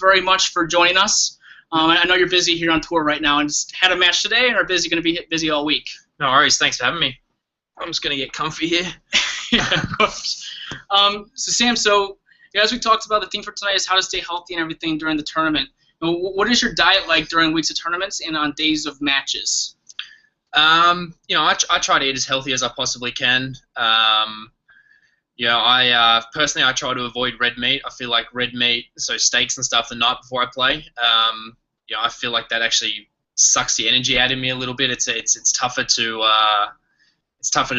very much for joining us. I know you're busy here on tour right now, and just had a match today, and are busy going to be busy all week. No worries. Thanks for having me. I'm just going to get comfy here. Yeah, of course. So Sam, as we talked about, the theme for tonight is how to stay healthy and everything during the tournament. What is your diet like during weeks of tournaments and on days of matches? I try to eat as healthy as I possibly can. Personally, I try to avoid red meat. I feel like red meat, so steaks and stuff, the night before I play. I feel like that actually sucks the energy out of me a little bit. It's tougher to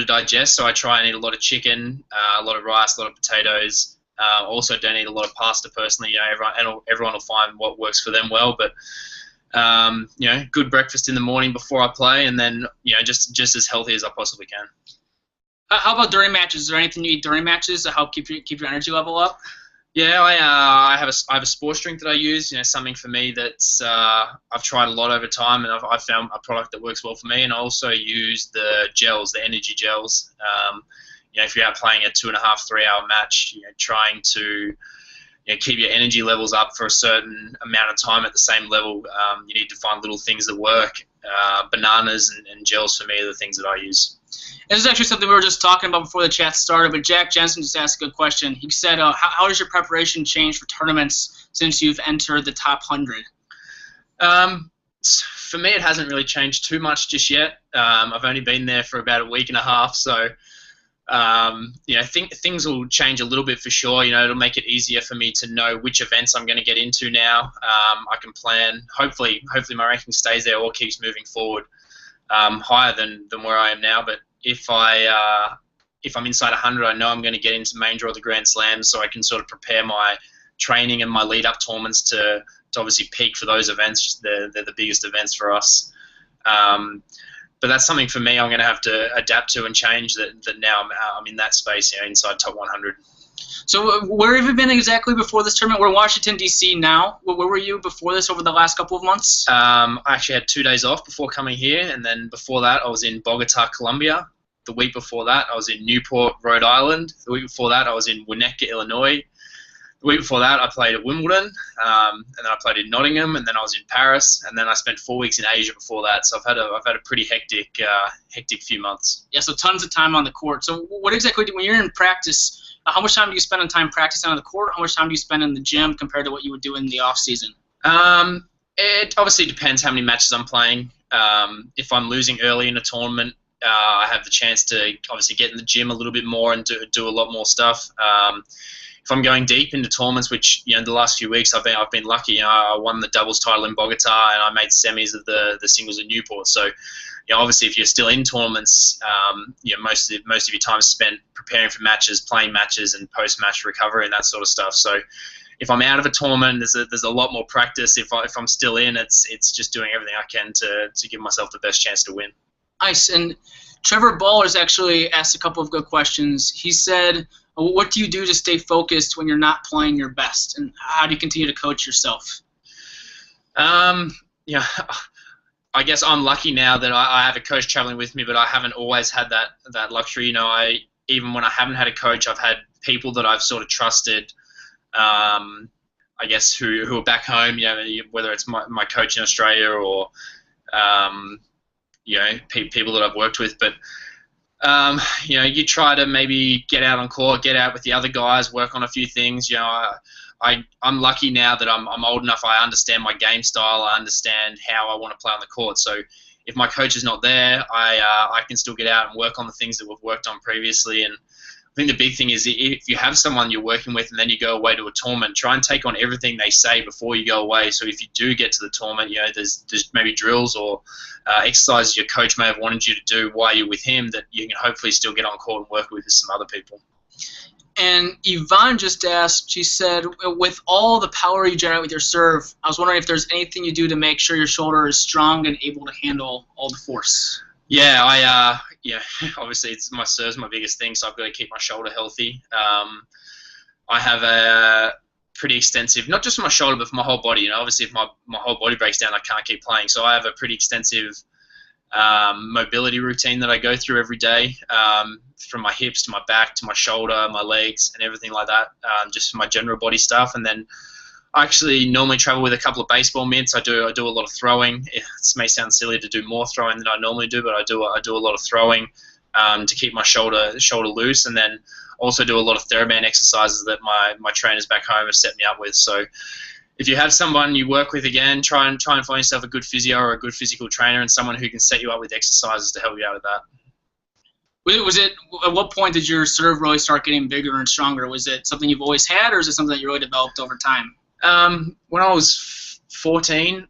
digest. So I try and eat a lot of chicken, a lot of rice, a lot of potatoes. Also, don't eat a lot of pasta personally. Everyone will find what works for them well, but good breakfast in the morning before I play, and then just as healthy as I possibly can. How about during matches? Is there anything you eat during matches to help keep your energy level up? Yeah, I have a sports drink that I use. Something for me that's I've tried a lot over time, and I've found a product that works well for me. And I also use the gels, the energy gels. If you're out playing a 2.5, 3 hour match, trying to keep your energy levels up for a certain amount of time at the same level, you need to find little things that work. Bananas and gels for me are the things that I use. This is actually something we were just talking about before the chat started, but Jack Jensen just asked a good question. He said, how has your preparation changed for tournaments since you've entered the top 100? For me, it hasn't really changed too much just yet. I've only been there for about a week and a half, so I think things will change a little bit for sure. It'll make it easier for me to know which events I'm going to get into now. I can plan. Hopefully my ranking stays there or keeps moving forward higher than where I am now. But if I'm inside 100, I know I'm going to get into main draw of the Grand Slams, so I can sort of prepare my training and my lead-up tournaments to obviously peak for those events. They're the biggest events for us. But that's something for me I'm going to have to adapt to and change, that now I'm in that space, inside top 100. So where have you been exactly before this tournament? We're in Washington, D.C. now. Where were you before this over the last couple of months? I actually had 2 days off before coming here, and then before that I was in Bogota, Colombia. The week before that I was in Newport, Rhode Island. The week before that I was in Winnetka, Illinois. The week before that I played at Wimbledon, and then I played in Nottingham, and then I was in Paris, and then I spent 4 weeks in Asia before that. So I've had a pretty hectic few months. Yeah, so tons of time on the court. So what exactly when you're in practice? How much time do you spend on time practicing on the court? How much time do you spend in the gym compared to what you would do in the off season? It obviously depends how many matches I'm playing. If I'm losing early in a tournament, I have the chance to obviously get in the gym a little bit more and do a lot more stuff. If I'm going deep into tournaments, which the last few weeks I've been lucky. I won the doubles title in Bogota, and I made semis of the singles in Newport. So, obviously, if you're still in tournaments, most of your time is spent preparing for matches, playing matches, and post-match recovery and that sort of stuff. So, if I'm out of a tournament, there's a lot more practice. If I'm still in, it's just doing everything I can to give myself the best chance to win. Nice. And Trevor Ballers actually asked a couple of good questions. He said, what do you do to stay focused when you're not playing your best, and how do you continue to coach yourself? I guess I'm lucky now that I have a coach traveling with me, but I haven't always had that luxury. Even when I haven't had a coach, I've had people that I've sort of trusted, I guess, who are back home, whether it's my coach in Australia or people that I've worked with. But you try to maybe get out on court, get out with the other guys, work on a few things. I'm lucky now that I'm old enough. I understand my game style. I understand how I want to play on the court. So if my coach is not there, I can still get out and work on the things that we've worked on previously. And I think the big thing is if you have someone you're working with and then you go away to a tournament, try and take on everything they say before you go away. So if you do get to the tournament, there's maybe drills or exercises your coach may have wanted you to do while you're with him that you can hopefully still get on court and work with some other people. And Yvonne just asked, she said, with all the power you generate with your serve, I was wondering if there's anything you do to make sure your shoulder is strong and able to handle all the force. Yeah, obviously my serve's my biggest thing, so I've got to keep my shoulder healthy. I have a pretty extensive, not just for my shoulder, but for my whole body. Obviously if my whole body breaks down, I can't keep playing. So I have a pretty extensive mobility routine that I go through every day, from my hips to my back to my shoulder, my legs, and everything like that, just for my general body stuff. And then I actually normally travel with a couple of baseball mitts. I do a lot of throwing. It may sound silly to do more throwing than I normally do, but I do a lot of throwing to keep my shoulder loose, and then also do a lot of TheraBand exercises that my trainers back home have set me up with. So if you have someone you work with, again, try and find yourself a good physio or a good physical trainer and someone who can set you up with exercises to help you out with that. Was it at what point did your serve really start getting bigger and stronger? Was it something you've always had, or is it something that you really developed over time? When I was 13,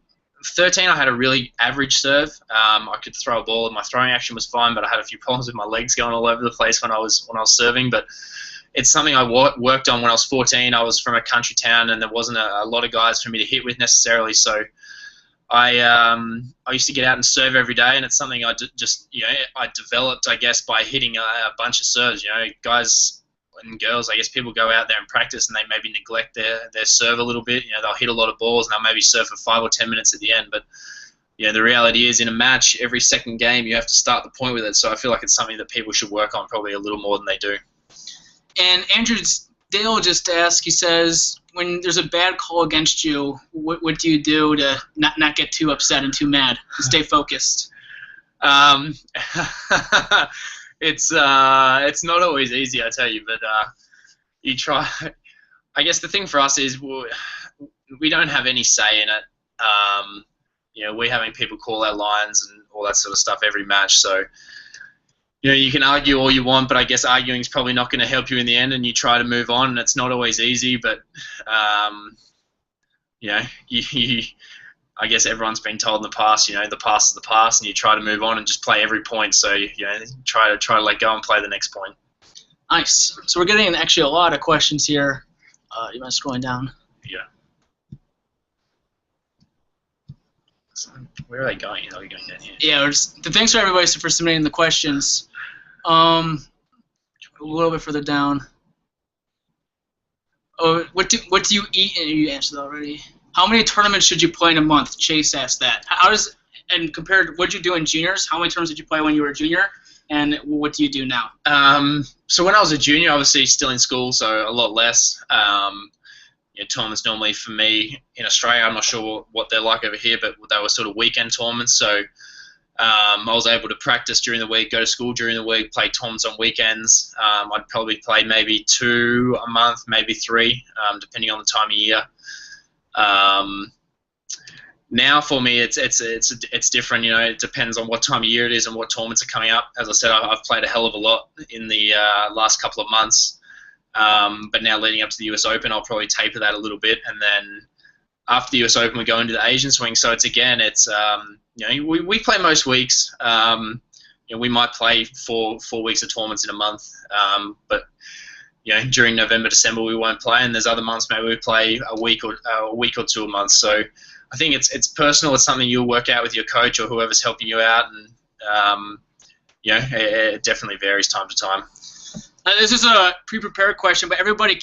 I had a really average serve. I could throw a ball, and my throwing action was fine, but I had a few problems with my legs going all over the place when I was serving. But it's something I worked on when I was 14. I was from a country town, and there wasn't a lot of guys for me to hit with necessarily. So I used to get out and serve every day, and it's something I I developed, I guess, by hitting a bunch of serves. Guys and girls, I guess, people go out there and practice, and they maybe neglect their serve a little bit. They'll hit a lot of balls, and they'll maybe serve for 5 or 10 minutes at the end. But the reality is, in a match, every second game, you have to start the point with it. So I feel like it's something that people should work on probably a little more than they do. And Andrew Dale just asked, he says, when there's a bad call against you, what do you do to not get too upset and too mad, to stay focused? It's not always easy, I tell you, but you try. I guess the thing for us is we don't have any say in it. We're having people call our lines and all that sort of stuff every match, so you can argue all you want, but I guess arguing is probably not going to help you in the end, and you try to move on, and it's not always easy, but I guess everyone's been told in the past, the past is the past, and you try to move on and just play every point. So try to let go and play the next point. Nice. So we're getting actually a lot of questions here. You mind scrolling down? Yeah. So where are they going? Are we going down here? Yeah. Thanks for everybody for submitting the questions. A little bit further down. Oh, what do you eat? And you answered already. How many tournaments should you play in a month? Chase asked that. And compared, what did you do in juniors? How many tournaments did you play when you were a junior? And what do you do now? So when I was a junior, obviously still in school, so a lot less. Tournaments normally for me in Australia, I'm not sure what they're like over here, but they were sort of weekend tournaments. So I was able to practice during the week, go to school during the week, play tournaments on weekends. I'd probably play maybe 2 a month, maybe 3, depending on the time of year. Now for me, it's different. It depends on what time of year it is and what tournaments are coming up. As I said, I've played a hell of a lot in the last couple of months. But now leading up to the US Open, I'll probably taper that a little bit, and then after the US Open, we go into the Asian swing. So we play most weeks. We might play 4 weeks of tournaments in a month, but during November, December, we won't play, and there's other months maybe we play a week or 2 a month. So I think it's personal. It's something you'll work out with your coach or whoever's helping you out, and it definitely varies time to time. This is a pre-prepared question, but everybody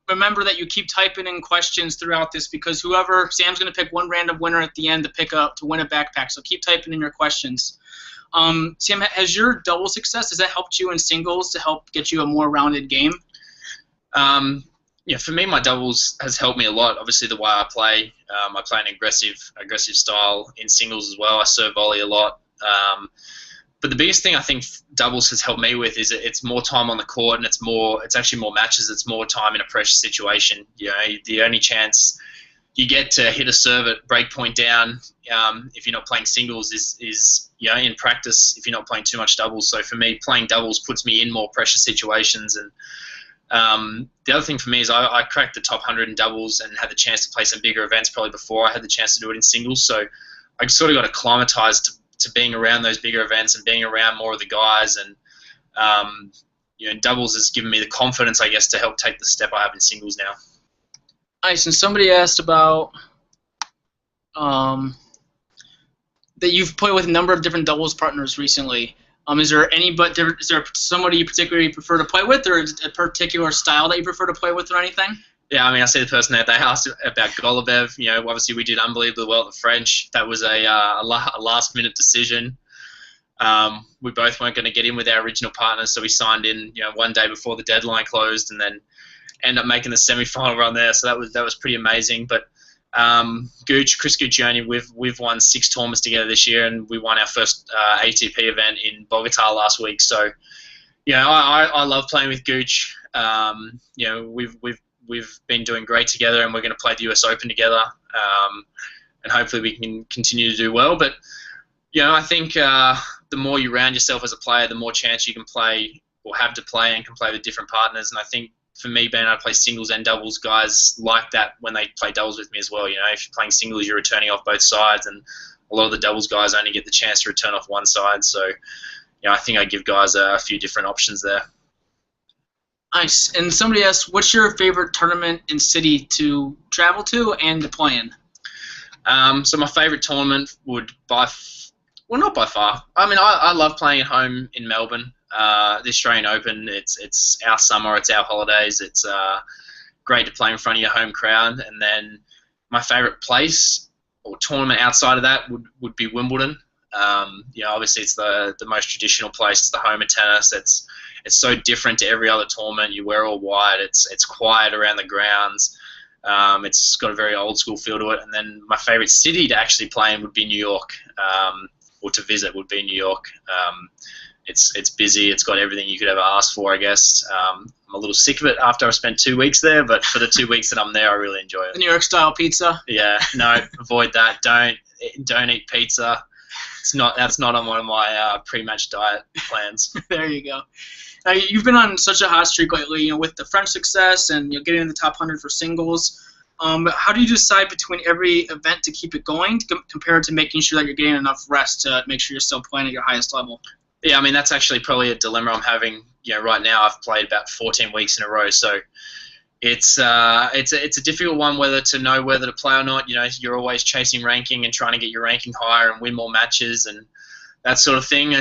remember that you keep typing in questions throughout this, because Sam's going to pick one random winner at the end to win a backpack. So keep typing in your questions. Sam, has your double success, has that helped you in singles to help get you a more rounded game? For me, my doubles has helped me a lot. Obviously, the way I play an aggressive style in singles as well. I serve volley a lot. But the biggest thing I think doubles has helped me with is it's more time on the court, and it's actually more matches. It's more time in a pressure situation. The only chance you get to hit a serve at break point down, if you're not playing singles, is in practice if you're not playing too much doubles. So for me, playing doubles puts me in more pressure situations. And the other thing for me is I cracked the top 100 in doubles and had the chance to play some bigger events probably before I had the chance to do it in singles. So I sort of got acclimatized to being around those bigger events and being around more of the guys, and doubles has given me the confidence, I guess, to help take the step I have in singles now. Nice. And somebody asked about that you've played with a number of different doubles partners recently. Is there somebody you particularly prefer to play with, or a particular style that you prefer to play with, or anything? Yeah, I see the person there. They asked about Golubev. Obviously we did unbelievably well at the French. That was a last-minute decision. We both weren't going to get in with our original partners, so we signed in, one day before the deadline closed, and then end up making the semi-final run there. So that was pretty amazing. But Chris Guccione, we've won 6 tournaments together this year, and we won our first ATP event in Bogota last week. So, I love playing with Gooch. We've been doing great together, and we're going to play the US Open together, and hopefully we can continue to do well. But I think the more you round yourself as a player, the more chance you can play or have to play and can play with different partners. And I think for me, being able to play singles and doubles, guys like that when they play doubles with me as well. If you're playing singles, you're returning off both sides, and a lot of the doubles guys only get the chance to return off one side. So, I think I give guys a few different options there. Nice. And somebody asked, what's your favorite tournament and city to travel to and to play in? So my favorite tournament would not by far. I mean, I love playing at home in Melbourne. The Australian Open, it's our summer, it's our holidays. It's great to play in front of your home crowd. And then my favorite place or tournament outside of that would be Wimbledon. Obviously it's the most traditional place. It's the home of tennis. It's so different to every other tournament. You wear all white. It's quiet around the grounds. It's got a very old school feel to it. And then my favorite city to actually play in would be New York, or to visit would be New York. It's busy. It's got everything you could ever ask for, I guess. I'm a little sick of it after I've spent 2 weeks there, but for the 2 weeks that I'm there, I really enjoy it. The New York style pizza? Yeah, no, avoid that. Don't eat pizza. That's not on one of my pre-match diet plans. There you go. You've been on such a hot streak lately, with the French success and getting in the top 100 for singles. How do you decide between every event to keep it going compared to making sure that you're getting enough rest to make sure you're still playing at your highest level? Yeah, I mean, that's actually probably a dilemma I'm having. Right now I've played about 14 weeks in a row, so it's a difficult one whether to play or not. You're always chasing ranking and trying to get your ranking higher and win more matches and that sort of thing.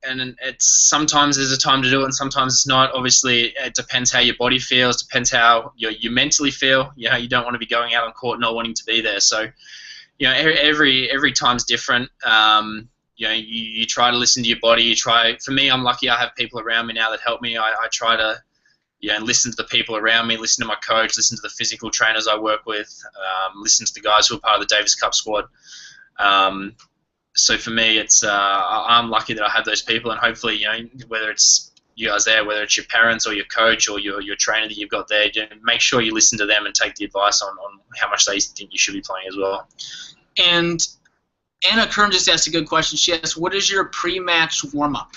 And it's sometimes there's a time to do it and sometimes it's not. Obviously, it depends how your body feels, depends how you mentally feel. You don't want to be going out on court not wanting to be there. So, every time's different. You try to listen to your body. For me, I'm lucky I have people around me now that help me. I try to listen to the people around me, listen to my coach, listen to the physical trainers I work with, listen to the guys who are part of the Davis Cup squad. So for me, I'm lucky that I have those people, and hopefully, whether it's you guys there, whether it's your parents or your coach or your trainer that you've got there, make sure you listen to them and take the advice on how much they think you should be playing as well. And Anna Kern just asked a good question. She asked, what is your pre-match warm-up?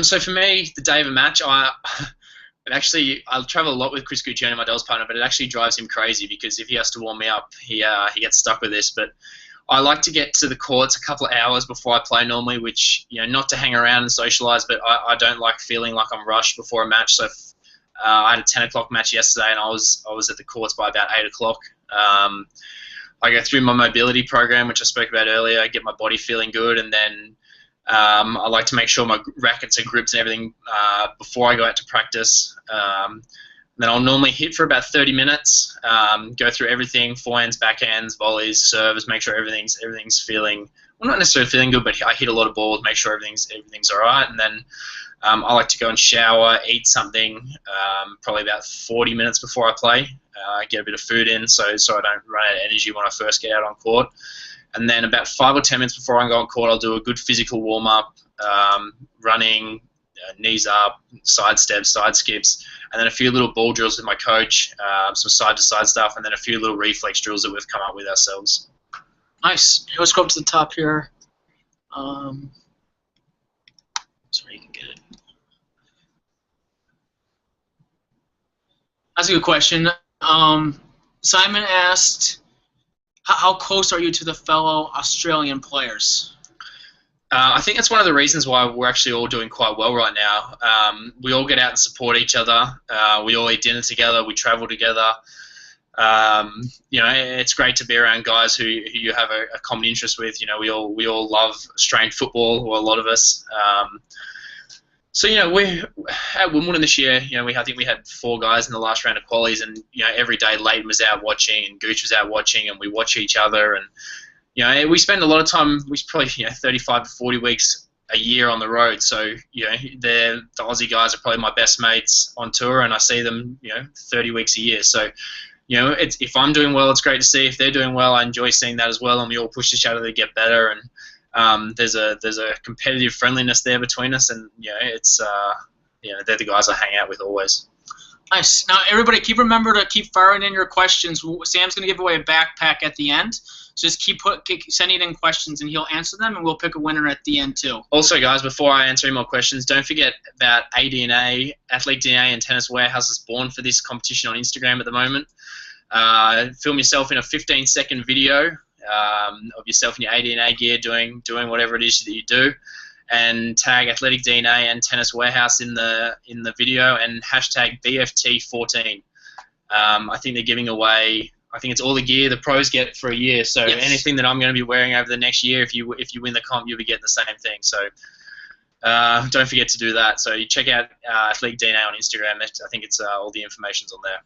So for me, the day of a match, I travel a lot with Chris Guccione, my doubles partner, but it actually drives him crazy because if he has to warm me up, he gets stuck with this. But I like to get to the courts a couple of hours before I play normally, which, not to hang around and socialise, but I don't like feeling like I'm rushed before a match. So I had a 10 o'clock match yesterday and I was at the courts by about 8 o'clock. I go through my mobility program, which I spoke about earlier, get my body feeling good, and then I like to make sure my rackets are gripped and everything before I go out to practice. Then I'll normally hit for about 30 minutes, go through everything, forehands, backhands, volleys, serves, make sure everything's feeling, well, not necessarily feeling good, but I hit a lot of balls, make sure everything's all right. And then I like to go and shower, eat something, probably about 40 minutes before I play, get a bit of food in so I don't run out of energy when I first get out on court. And then about 5 or 10 minutes before I go on court, I'll do a good physical warm-up, running, knees up, side steps, side skips, and then a few little ball drills with my coach, some side-to-side stuff, and then a few little reflex drills that we've come up with ourselves. Nice. Let's go up to the top here. Sorry, you can get it. That's a good question. Simon asked, how close are you to the fellow Australian players? I think that's one of the reasons why we're actually all doing quite well right now. We all get out and support each other. We all eat dinner together. We travel together. It's great to be around guys who you have a common interest with. We all love Australian football, or a lot of us. So we at Wimbledon this year. I think we had 4 guys in the last round of qualies, and every day Leighton was out watching, and Gooch was out watching, and we watch each other. And we spend a lot of time. We probably 35 to 40 weeks a year on the road. So, the Aussie guys are probably my best mates on tour, and I see them, 30 weeks a year. So, if I'm doing well, it's great to see. If they're doing well, I enjoy seeing that as well, and we all push each other to get better. And there's a competitive friendliness there between us, and they're the guys I hang out with always. Nice. Now, everybody, remember to keep firing in your questions. Sam's going to give away a backpack at the end. So just keep sending in questions, and he'll answer them, and we'll pick a winner at the end, too. Also, guys, before I answer any more questions, don't forget about ADNA, Athlete DNA, and Tennis Warehouse is born for this competition on Instagram at the moment. Film yourself in a 15-second video of yourself in your ADNA gear doing whatever it is that you do, and tag Athletic DNA and Tennis Warehouse in the video, and hashtag BFT14. I think they're giving away, I think it's all the gear the pros get for a year. So yes. Anything that I'm going to be wearing over the next year, if you win the comp, you'll be getting the same thing. So don't forget to do that. So you check out Athletic DNA on Instagram. I think it's all the information's on there.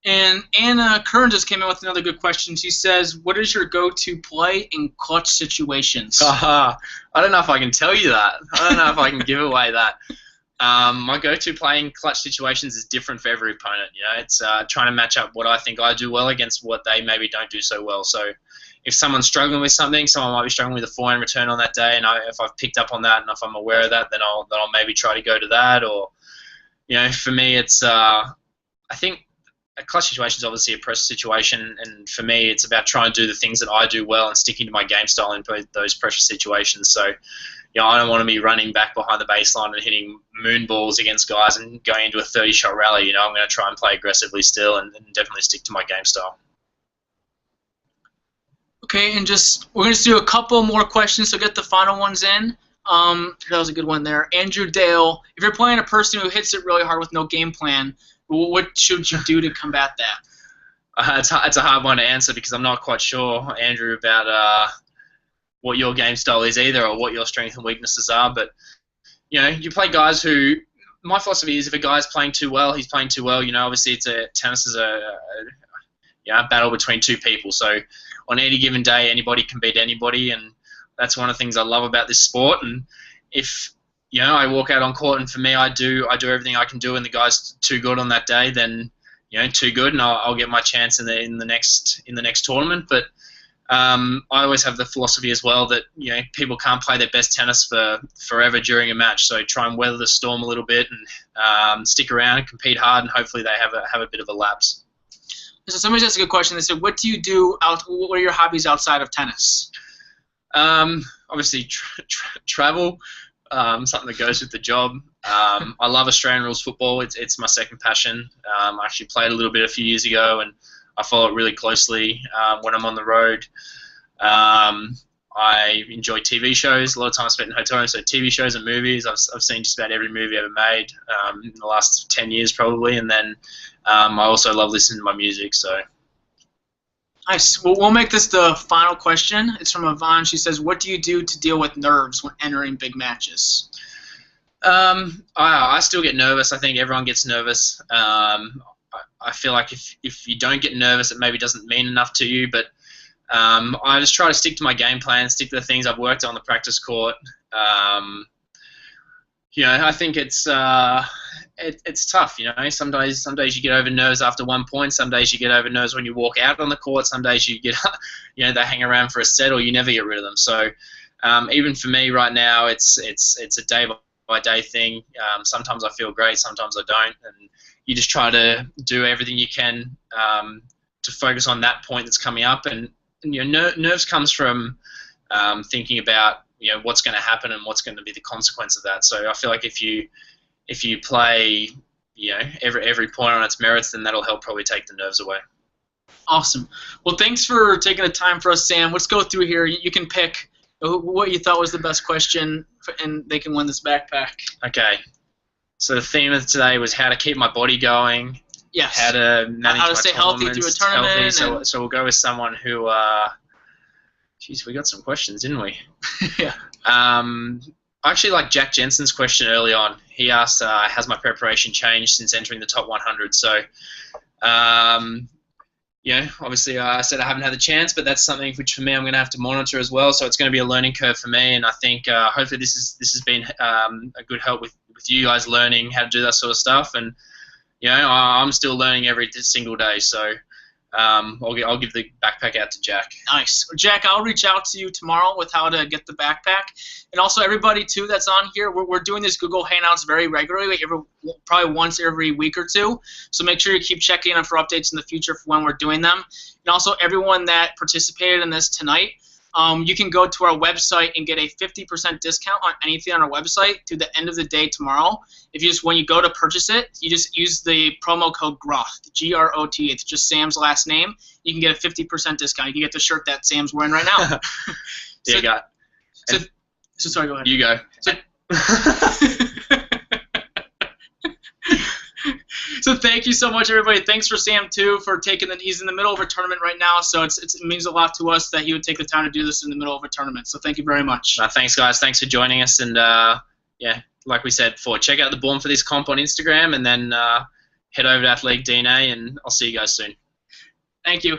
And Anna Kern just came in with another good question. She says, what is your go-to play in clutch situations? I don't know if I can tell you that. I don't know if I can give away that. My go-to play in clutch situations is different for every opponent. It's trying to match up what I think I do well against what they maybe don't do so well. So if someone's struggling with something, someone might be struggling with a forehand return on that day, and if I've picked up on that and if I'm aware of that, then I'll maybe try to go to that. Or, for me, it's I think a clutch situation is obviously a pressure situation, and for me, it's about trying to do the things that I do well and sticking to my game style in those pressure situations. So, I don't want to be running back behind the baseline and hitting moon balls against guys and going into a 30-shot rally. I'm going to try and play aggressively still and definitely stick to my game style. Okay, and we're going to do a couple more questions, so get the final ones in. That was a good one there. Andrew Dale, if you're playing a person who hits it really hard with no game plan, what should you do to combat that? It's a hard one to answer because I'm not quite sure, Andrew, about what your game style is either, or what your strengths and weaknesses are. But you play guys who. My philosophy is if a guy's playing too well, he's playing too well. Obviously tennis is a battle between two people. So on any given day, anybody can beat anybody, and that's one of the things I love about this sport. And if I walk out on court, and for me, I do everything I can do, and the guy's too good on that day, then too good, and I'll get my chance in the next tournament. But I always have the philosophy as well that people can't play their best tennis for forever during a match. So try and weather the storm a little bit, and stick around and compete hard, and hopefully they have a bit of a lapse. So somebody asked a good question. They said, "What do you do? What are your hobbies outside of tennis?" Obviously, travel. Something that goes with the job. I love Australian rules football. It's my second passion. I actually played a little bit a few years ago, and I follow it really closely when I'm on the road. I enjoy TV shows. A lot of time spent in hotel rooms, so TV shows and movies. I've seen just about every movie ever made in the last 10 years probably. And then I also love listening to my music. So. Nice. Well, we'll make this the final question. It's from Yvonne. She says, what do you do to deal with nerves when entering big matches? I still get nervous. I think everyone gets nervous. I feel like if you don't get nervous, it maybe doesn't mean enough to you. But I just try to stick to my game plan, stick to the things I've worked on the practice court. I think it's tough. Some days you get over nerves after 1 point. Some days you get over nerves when you walk out on the court. Some days you get, they hang around for a set, or you never get rid of them. So even for me right now, it's a day by day thing. Sometimes I feel great, sometimes I don't, and you just try to do everything you can to focus on that point that's coming up. And nerves comes from thinking about what's going to happen and what's going to be the consequence of that. So I feel like if you play every point on its merits, then that'll help probably take the nerves away. Awesome. Well, thanks for taking the time for us, Sam. Let's go through here. You can pick what you thought was the best question, and they can win this backpack. Okay. So the theme of today was how to keep my body going. Yes. How to manage how to stay healthy through a tournament. So we'll go with someone who. Geez, we got some questions, didn't we? Yeah. I actually like Jack Jensen's question early on. He asked, has my preparation changed since entering the top 100? So Obviously I said I haven't had the chance, but that's something which for me I'm going to have to monitor as well. So it's going to be a learning curve for me, and I think hopefully this has been a good help with you guys learning how to do that sort of stuff. And I'm still learning every single day. So I'll give the backpack out to Jack. Nice. Jack, I'll reach out to you tomorrow with how to get the backpack. And also everybody, too, that's on here, we're doing these Google Hangouts very regularly, probably once every week or two. So make sure you keep checking in for updates in the future for when we're doing them. And also everyone that participated in this tonight, you can go to our website and get a 50% discount on anything on our website through the end of the day tomorrow. When you go to purchase it, you just use the promo code Groth, G-R-O-T. It's just Sam's last name. You can get a 50% discount. You can get the shirt that Sam's wearing right now. Sorry, go ahead. You go. So thank you so much, everybody. Thanks for Sam, too, for he's in the middle of a tournament right now, so it means a lot to us that he would take the time to do this in the middle of a tournament. So thank you very much. Thanks, guys. Thanks for joining us. And, like we said before, check out the Born for This comp on Instagram, and then head over to Athletic DNA, and I'll see you guys soon. Thank you.